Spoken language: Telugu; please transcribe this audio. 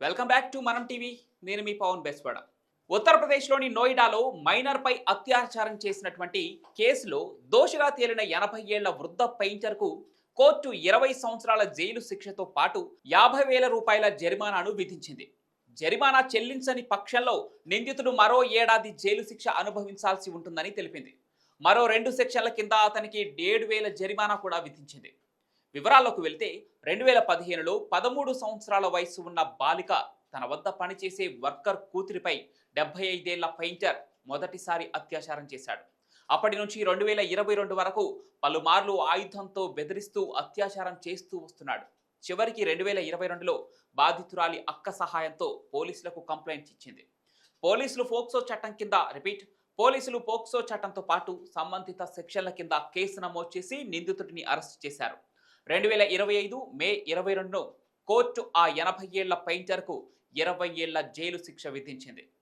వెల్కమ్ బ్యాక్ టు మనం టీవీ. నేను మీ పవన్ బెస్వాడ. ఉత్తరప్రదేశ్లోని నోయిడాలో మైనర్పై అత్యాచారం చేసినటువంటి కేసులో దోషిగా తేలిన 80 ఏళ్ల వృద్ధ పెయింటర్కు కోర్టు 20 సంవత్సరాల జైలు శిక్షతో పాటు 50,000 రూపాయల జరిమానాను విధించింది. జరిమానా చెల్లించని పక్షంలో నిందితుడు మరో ఏడాది జైలు శిక్ష అనుభవించాల్సి ఉంటుందని తెలిపింది. మరో 2 సెక్షన్ల కింద అతనికి 7,000 జరిమానా కూడా విధించింది. వివరాల్లోకి వెళ్తే 2015లో 13 సంవత్సరాల వయసు ఉన్న బాలిక తన వద్ద పనిచేసే వర్కర్ కూతురిపై 75 ఏళ్ల పెయింటర్ మొదటిసారి అత్యాచారం చేశాడు. అప్పటి నుంచి 2022 వరకు పలుమార్లు ఆయుధంతో బెదిరిస్తూ అత్యాచారం చేస్తూ వస్తున్నాడు. చివరికి 2022లో బాధితురాలి అక్క సహాయంతో పోలీసులకు కంప్లైంట్ ఇచ్చింది. పోలీసులు పోక్సో చట్టంతో పాటు సంబంధిత సెక్షన్ల కింద కేసు నమోదు చేసి నిందితుడిని అరెస్ట్ చేశారు. 2025 మే 22 కోర్టు ఆ 80 ఏళ్ల పెయింటర్కు 20 ఏళ్ల జైలు శిక్ష విధించింది.